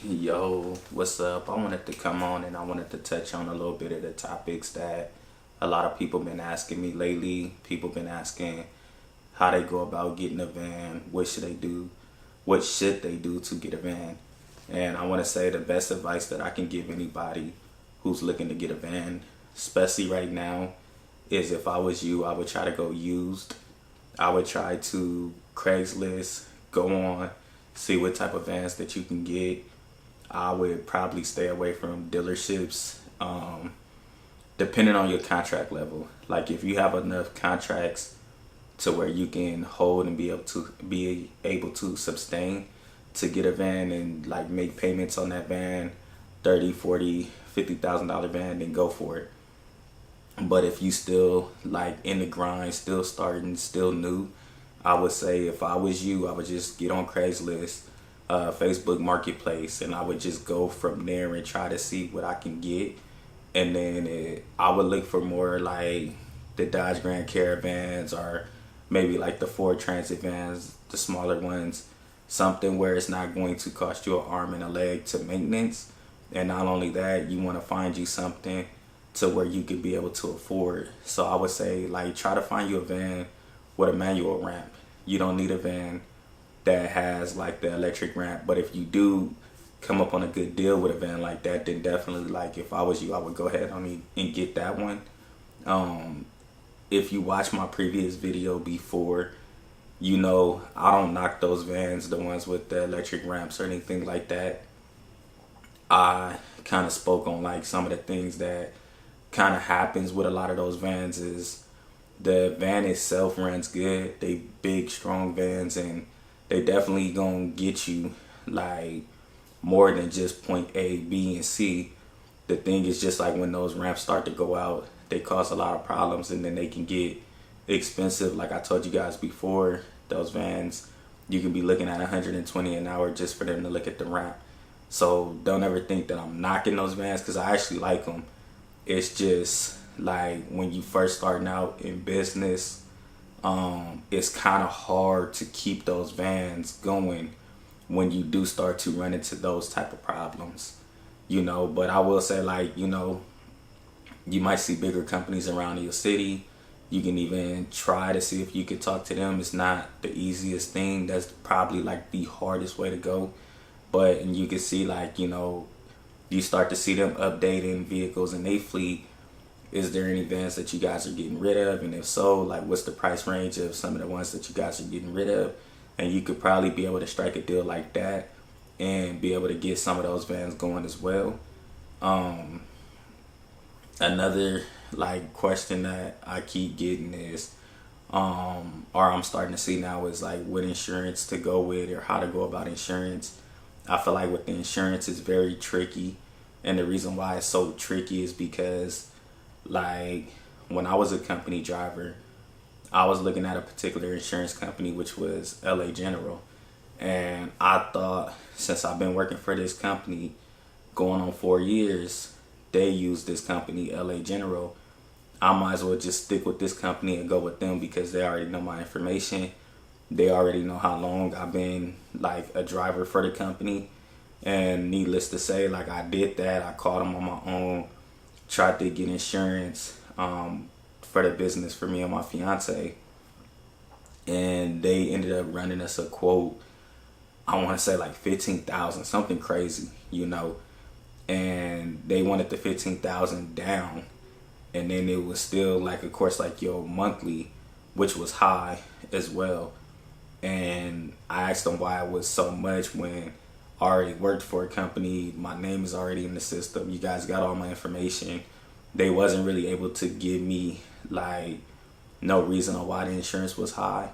Yo, what's up? I wanted to come on and I wanted to touch on a little bit of the topics that a lot of people been asking me lately. People been asking how they go about getting a van, what should they do to get a van. And I want to say the best advice that I can give anybody who's looking to get a van, especially right now, is if I was you, I would try to go used. I would try to Craigslist, go on, see what type of vans that you can get. I would probably stay away from dealerships, depending on your contract level. Like if you have enough contracts to where you can hold and be able to sustain to get a van and like make payments on that van, 30, 40, $50,000 van, then go for it. But if you still like in the grind, still starting, still new, I would say if I was you, I would just get on Craigslist, Facebook Marketplace, and I would just go from there and try to see what I can get. And then I would look for more like the Dodge Grand Caravans or maybe like the Ford Transit vans, the smaller ones, something where it's not going to cost you an arm and a leg to maintenance. And not only that, you want to find you something to where you could be able to afford. So I would say like try to find you a van with a manual ramp. You don't need a van that has like the electric ramp, but if you do come up on a good deal with a van like that, then definitely, like if I was you, I would go ahead on and get that one. If you watch my previous video before, you know I don't knock those vans, the ones with the electric ramps or anything like that. I kind of spoke on like some of the things that kind of happens with a lot of those vans. Is the van itself runs good, they big strong vans, and they definitely gonna get you like more than just point A, B, and C. The thing is just like when those ramps start to go out, they cause a lot of problems, and then they can get expensive. Like I told you guys before, those vans, you can be looking at 120 an hour just for them to look at the ramp. So don't ever think that I'm knocking those vans, because I actually like them. It's just like when you first starting out in business, it's kind of hard to keep those vans going when you do start to run into those type of problems, but I will say, like, you might see bigger companies around your city. You can even try to see if you could talk to them. It's not the easiest thing. That's probably like the hardest way to go. And you can see, like, you start to see them updating vehicles in their fleet. Is there any vans that you guys are getting rid of? And if so, like what's the price range of some of the ones that you guys are getting rid of? And you could probably be able to strike a deal like that and be able to get some of those vans going as well. Another like question that I keep getting is, or I'm starting to see now, is like what insurance to go with or how to go about insurance. I feel like with the insurance it's very tricky. And the reason why it's so tricky is because like when I was a company driver, I was looking at a particular insurance company, which was LA General. And I thought, since I've been working for this company going on 4 years, they use this company, LA General. I might as well just stick with this company and go with them because they already know my information. They already know how long I've been like a driver for the company. And needless to say, like I did that. I called them on my own, tried to get insurance for the business for me and my fiance, and they ended up running us a quote. I want to say like 15,000, something crazy, and they wanted the 15,000 down, and then it was still like, of course, like your monthly, which was high as well. And I asked them why it was so much when I already worked for a company. My name is already in the system. You guys got all my information. They wasn't really able to give me like no reason on why the insurance was high.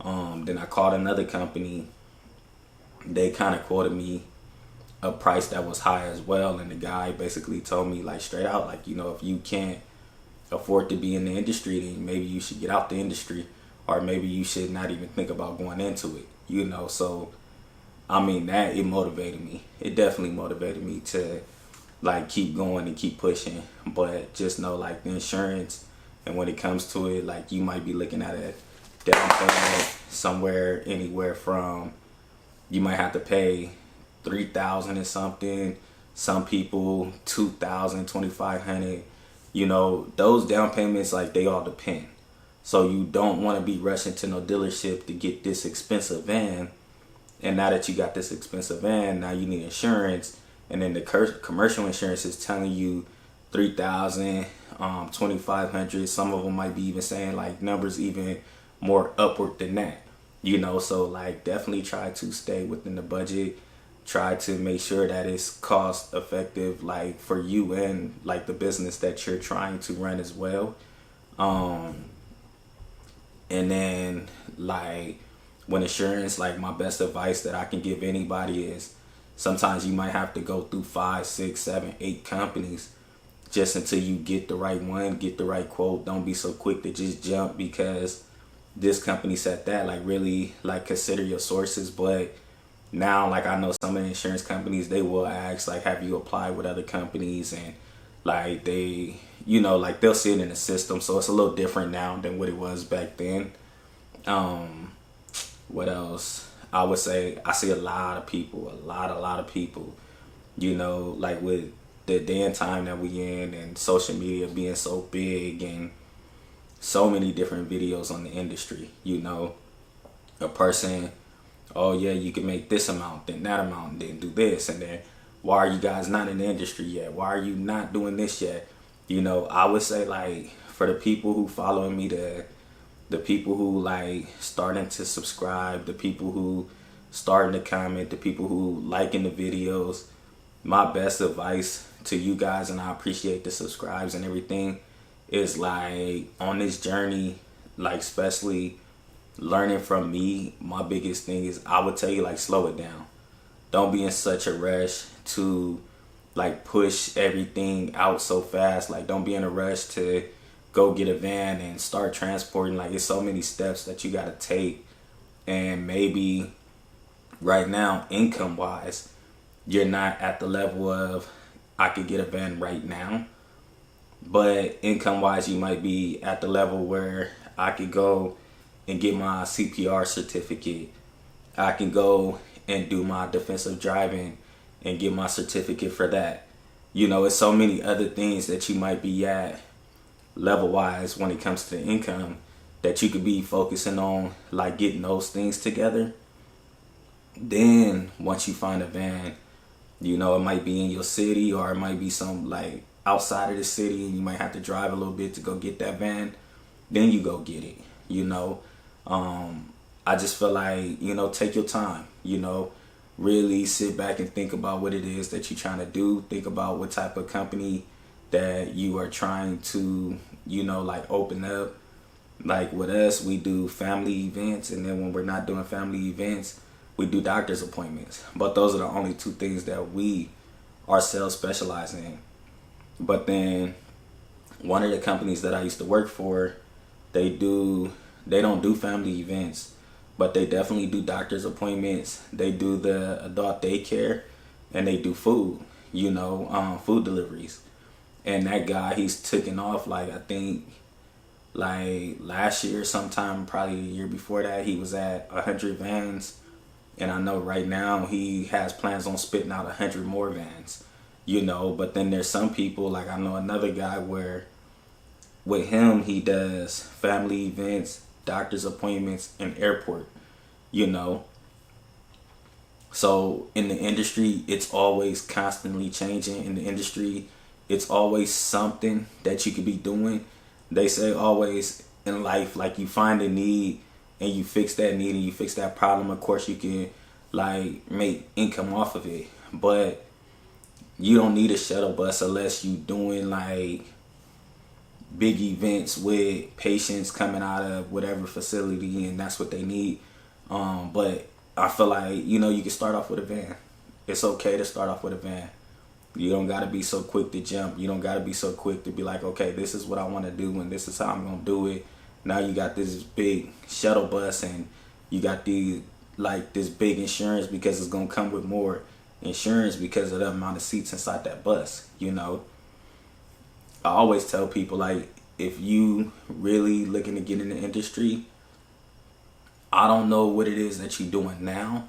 Then I called another company. They kind of quoted me a price that was high as well. And the guy basically told me like straight out, like, if you can't afford to be in the industry, then maybe you should get out the industry, or maybe you should not even think about going into it, So, I mean, that it motivated me. It definitely motivated me to like keep going and keep pushing. But just know, like, the insurance, and when it comes to it, like you might be looking at a down payment somewhere anywhere from, you might have to pay 3,000 and something. Some people 2,000, 2,500. You know, those down payments, like, they all depend. So you don't want to be rushing to no dealership to get this expensive van. And now that you got this expensive van, now you need insurance. And then the commercial insurance is telling you 3,000, 2,500. Some of them might be even saying like numbers even more upward than that. You know, so like definitely try to stay within the budget. Try to make sure that it's cost effective, like for you and like the business that you're trying to run as well. And then like when insurance, like my best advice that I can give anybody is sometimes you might have to go through 5, 6, 7, 8 companies just until you get the right one, get the right quote. Don't be so quick to just jump because this company said that. Like really like consider your sources. But now like I know some of the insurance companies, they will ask like have you applied with other companies, and like they, you know, like they'll see it in the system. So it's a little different now than what it was back then. What else? I would say I see a lot of people, a lot of people, you know, like with the day and time that we in and social media being so big and so many different videos on the industry, you know, a person, oh yeah, you can make this amount, then that amount, and then do this, and then why are you guys not in the industry yet? Why are you not doing this yet? You know, I would say like for the people who following me, the people who like starting to subscribe, the people who starting to comment, the people who liking the videos, my best advice to you guys, and I appreciate the subscribes and everything, is like on this journey, like especially learning from me, my biggest thing is I would tell you like slow it down. Don't be in such a rush to like push everything out so fast. Like don't be in a rush to go get a van and start transporting. Like it's so many steps that you gotta take, and maybe right now income wise you're not at the level of I could get a van right now, but income wise you might be at the level where I could go and get my CPR certificate. I can go and do my defensive driving and get my certificate for that. You know, it's so many other things that you might be at level wise when it comes to the income that you could be focusing on, like getting those things together. Then once you find a van, you know, it might be in your city or it might be some like outside of the city and you might have to drive a little bit to go get that van. Then you go get it, you know. I just feel like, you know, take your time, you know, really sit back and think about what it is that you're trying to do. Think about what type of company that you are trying to, you know, like open up. Like with us, we do family events, and then when we're not doing family events, we do doctor's appointments. But those are the only two things that we ourselves specialize in. But then one of the companies that I used to work for, they don't do family events, but they definitely do doctor's appointments. They do the adult daycare, and they do food, you know, food deliveries. And that guy, he's taken off, like I think like last year sometime, probably the year before that, he was at 100 vans. And I know right now he has plans on spitting out 100 more vans, you know. But then there's some people, like I know another guy where with him, he does family events, doctor's appointments, and airport, you know. So in the industry, it's always constantly changing. In the industry, it's always something that you could be doing. They say always in life, like you find a need and you fix that need and you fix that problem. Of course, you can like make income off of it, but you don't need a shuttle bus unless you doing like big events with patients coming out of whatever facility and that's what they need. But I feel like, you know, you can start off with a van. It's okay to start off with a van. You don't got to be so quick to jump. You don't got to be so quick to be like, okay, this is what I want to do and this is how I'm going to do it. Now you got this big shuttle bus and you got this big insurance because it's going to come with more insurance because of the amount of seats inside that bus, you know. I always tell people, like, if you really looking to get in the industry, I don't know what it is that you're doing now,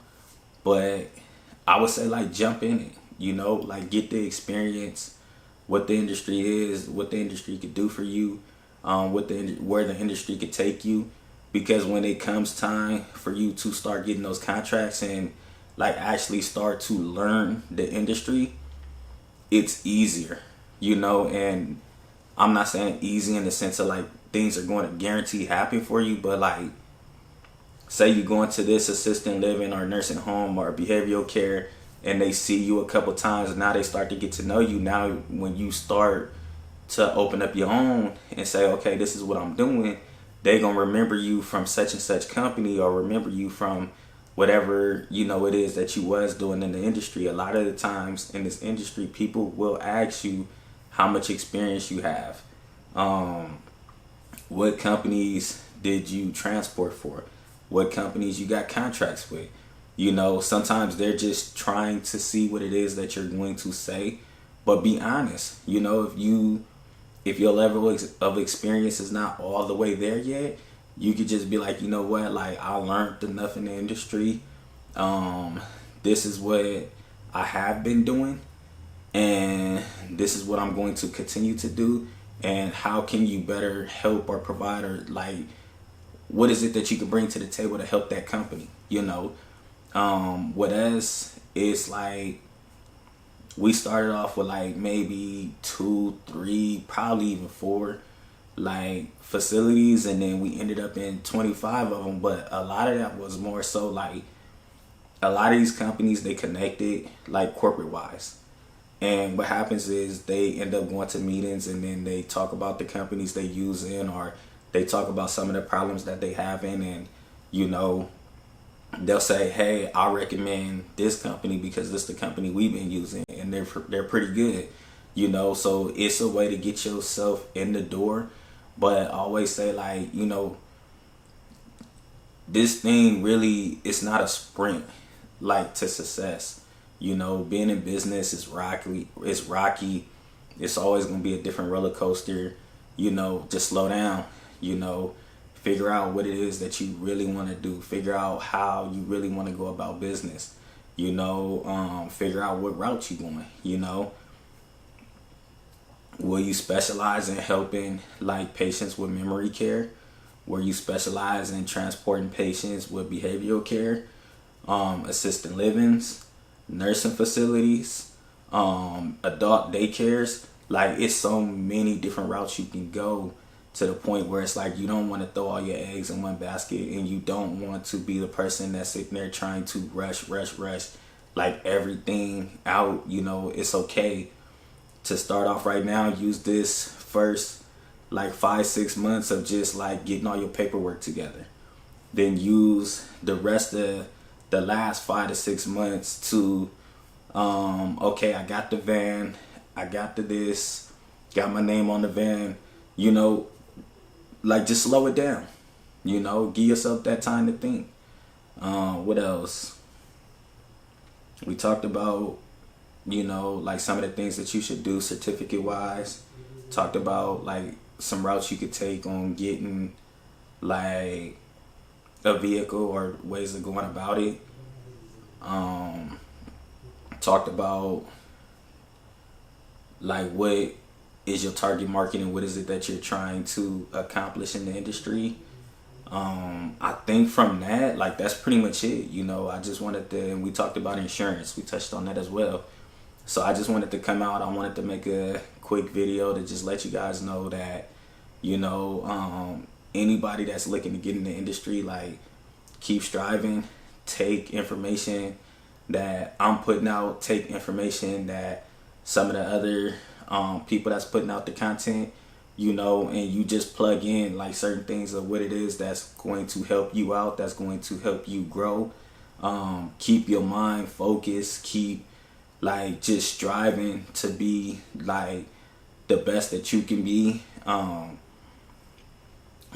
but I would say like jump in it, like get the experience, what the industry is, what the industry could do for you, where the industry could take you. Because when it comes time for you to start getting those contracts and like actually start to learn the industry, it's easier, and I'm not saying easy in the sense of like things are going to guarantee happen for you, but like say you go into this assisted living or nursing home or behavioral care and they see you a couple times and now they start to get to know you. Now when you start to open up your own and say, okay, this is what I'm doing, they gonna remember you from such and such company or remember you from whatever it is that you was doing in the industry. A lot of the times in this industry, people will ask you how much experience you have, what companies did you transport for, what companies you got contracts with. Sometimes they're just trying to see what it is that you're going to say, but be honest. If your level of experience is not all the way there yet, you could just be like, you know what, like I learned enough in the industry. This is what I have been doing, and this is what I'm going to continue to do. And how can you better help or provide, or like, what is it that you can bring to the table to help that company? What else is like, we started off with like maybe 2, 3, probably even 4 like facilities, and then we ended up in 25 of them. But a lot of that was more so like a lot of these companies, they connected like corporate wise, and what happens is they end up going to meetings and then they talk about the companies they use in, or they talk about some of the problems that they have in, and they'll say, hey, I recommend this company because this is the company we've been using and they're pretty good. So it's a way to get yourself in the door. But I always say, like, this thing really, it's not a sprint like to success. Being in business is rocky. It's always going to be a different roller coaster. Just slow down. Figure out what it is that you really want to do. Figure out how you really want to go about business. Figure out what route you're going. Will you specialize in helping like patients with memory care? Will you specialize in transporting patients with behavioral care, assisted livings, nursing facilities, adult daycares? Like, it's so many different routes you can go, to the point where it's like you don't want to throw all your eggs in one basket, and you don't want to be the person that's sitting there trying to rush like everything out. It's okay to start off right now. Use this first like 5-6 months of just like getting all your paperwork together, then use the rest of the last 5 to 6 months to okay, I got the van, I got this, got my name on the van. Like, just slow it down. Give yourself that time to think. What else? We talked about, like some of the things that you should do certificate wise. Talked about like some routes you could take on getting like a vehicle or ways of going about it. Talked about like what is your target market and what is it that you're trying to accomplish in the industry. I think from that, like, that's pretty much it. I just wanted to, and we talked about insurance, we touched on that as well. So I just wanted to come out, I wanted to make a quick video to just let you guys know that, anybody that's looking to get in the industry, like, keep striving, take information that I'm putting out, take information that some of the other people that's putting out the content, and you just plug in like certain things of what it is that's going to help you out, that's going to help you grow. Keep your mind focused, keep like just striving to be like the best that you can be.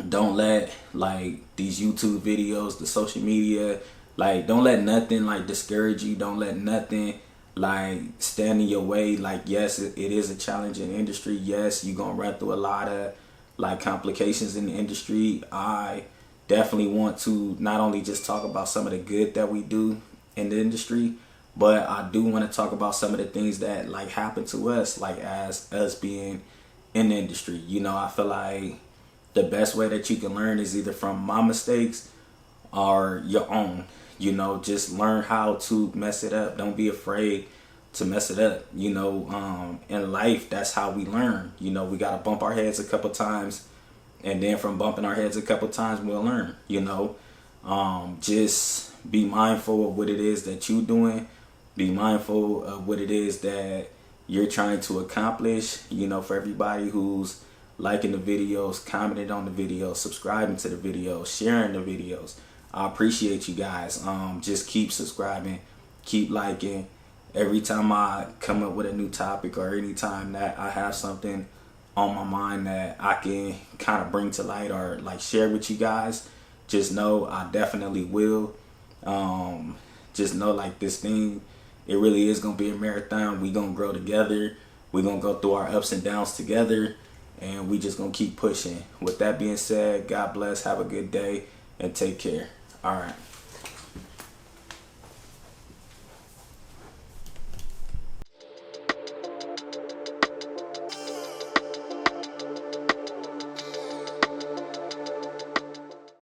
Don't let like these YouTube videos, the social media, like, don't let nothing like discourage you. Don't let nothing like stand in your way. Like, yes, it is a challenging industry. Yes, you're gonna run through a lot of like complications in the industry. I definitely want to not only just talk about some of the good that we do in the industry, But I do want to talk about some of the things that like happen to us, like as us being in the industry. You know, I feel like the best way that you can learn is either from my mistakes or your own. You know, just learn how to mess it up. Don't be afraid to mess it up. You know, in life, that's how we learn. You know, we got to bump our heads a couple times, and then from bumping our heads a couple times, we'll learn. You know, just be mindful of what it is that you're doing. Be mindful of what it is that you're trying to accomplish. You know, for everybody who's liking the videos, commenting on the videos, subscribing to the videos, sharing the videos, I appreciate you guys. Just keep subscribing, keep liking. Every time I come up with a new topic, or anytime that I have something on my mind that I can kind of bring to light or like share with you guys, just know I definitely will. Just know like this thing, it really is going to be a marathon. We going to grow together. We going to go through our ups and downs together, and we just going to keep pushing. With that being said, God bless. Have a good day and take care. All right.